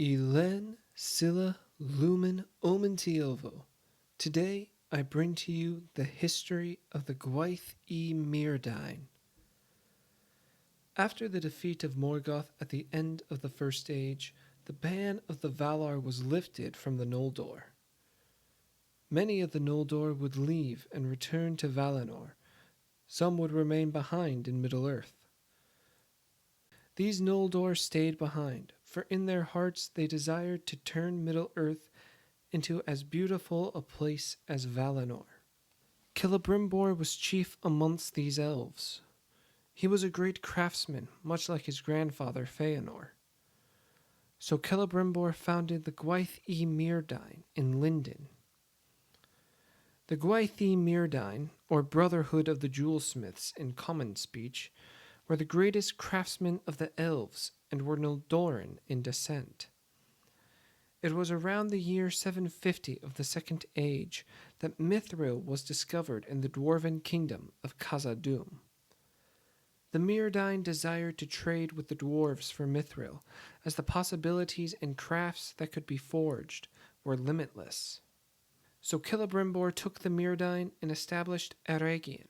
Elen Silla Lumen Omentiovo. Today I bring to you the history of the Gwaith-i-Mirdain. After the defeat of Morgoth at the end of the First Age, the ban of the Valar was lifted from the Noldor. Many of the Noldor would leave and return to Valinor. Some would remain behind in Middle-earth. These Noldor stayed behind, for in their hearts they desired to turn Middle-earth into as beautiful a place as Valinor. Celebrimbor was chief amongst these elves. He was a great craftsman, much like his grandfather Feanor. So Celebrimbor founded the Gwaith-i-Mirdain in Lindon. The Gwaith-i-Mirdain, or Brotherhood of the Jewelsmiths in common speech, were the greatest craftsmen of the elves and were Noldorin in descent. It was around the year 750 of the Second Age that Mithril was discovered in the dwarven kingdom of Khazad-dûm. The Mirdain desired to trade with the dwarves for Mithril, as the possibilities and crafts that could be forged were limitless. So Celebrimbor took the Mirdain and established Eregion.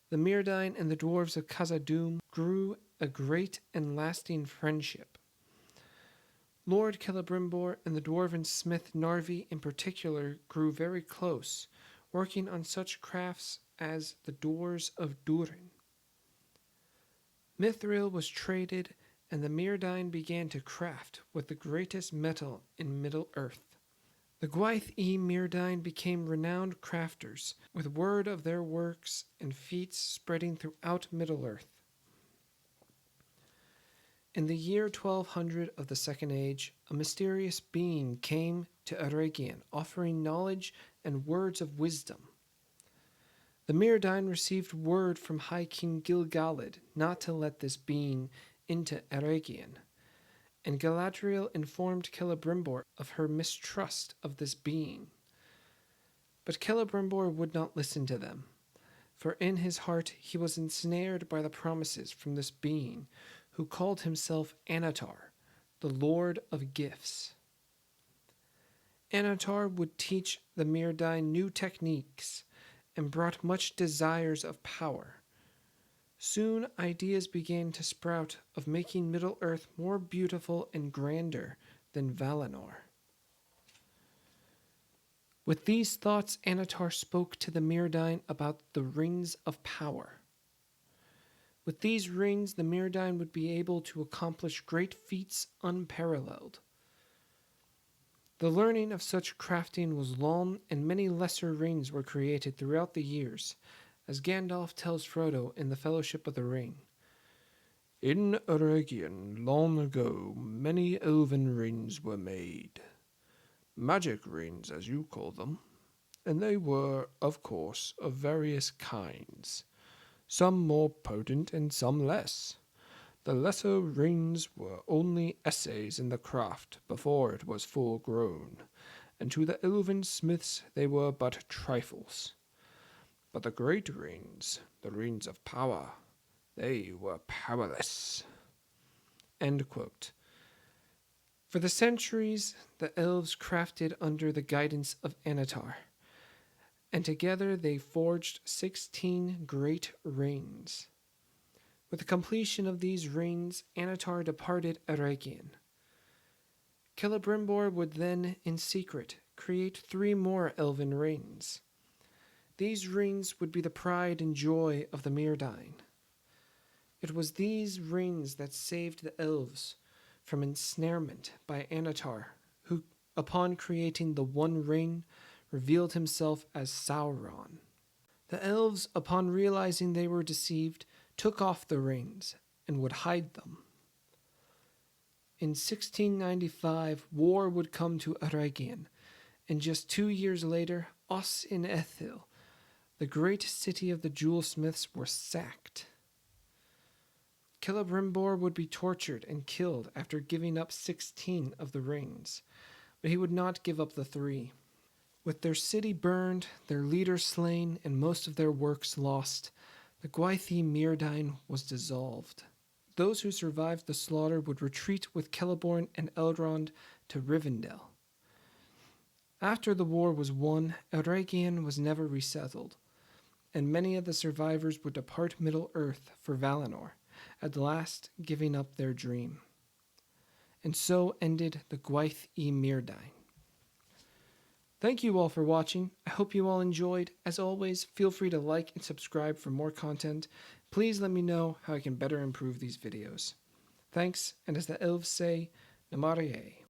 The Mirdain and the dwarves of Khazad-dûm grew a great and lasting friendship. Lord Celebrimbor and the dwarven smith Narvi in particular grew very close, working on such crafts as the doors of Durin. Mithril was traded, and the Mirdain began to craft with the greatest metal in Middle-earth. The Gwaith-i-Mirdain became renowned crafters, with word of their works and feats spreading throughout Middle-earth. In the year 1200 of the Second Age, a mysterious being came to Eregion, offering knowledge and words of wisdom. The Mirdain received word from High King Gil-galad not to let this being into Eregion, and Galadriel informed Celebrimbor of her mistrust of this being. But Celebrimbor would not listen to them, for in his heart he was ensnared by the promises from this being, who called himself Annatar, the Lord of Gifts. Annatar would teach the Mirdain new techniques and brought much desires of power. Soon ideas began to sprout of making Middle-earth more beautiful and grander than Valinor. With these thoughts, Annatar spoke to the Mirdain about the Rings of Power. With these rings, the Mirdain would be able to accomplish great feats unparalleled. The learning of such crafting was long, and many lesser rings were created throughout the years, as Gandalf tells Frodo in the Fellowship of the Ring. In Eregion, long ago, many elven rings were made. Magic rings, as you call them. And they were, of course, of various kinds, some more potent and some less. The lesser rings were only essays in the craft before it was full grown, and to the elven smiths they were but trifles. But the great rings, the rings of power, they were powerless. End quote. For the centuries, the elves crafted under the guidance of Annatar, and together they forged 16 great rings. With the completion of these rings, Annatar departed Eregion. Celebrimbor would then, in secret, create 3 more elven rings. These rings would be the pride and joy of the Mirdain. It was these rings that saved the elves from ensnarement by Annatar, who, upon creating the one ring, revealed himself as Sauron. The elves, upon realizing they were deceived, took off the rings and would hide them. In 1695, war would come to Eregion, and just 2 years later, Os-in-Ethil, the great city of the jewelsmiths, were sacked. Celebrimbor would be tortured and killed after giving up 16 of the rings, but he would not give up the 3. With their city burned, their leaders slain, and most of their works lost, the Gwaith-i-Mirdain was dissolved. those who survived the slaughter would retreat with Celeborn and Elrond to Rivendell. After the war was won, Eregion was never resettled, and many of the survivors would depart Middle-earth for Valinor, at last giving up their dream. And so ended the Gwaith-i-Mirdain. Thank you all for watching. I hope you all enjoyed. As always, feel free to like and subscribe for more content. Please let me know how I can better improve these videos. Thanks, and as the elves say, Namarie.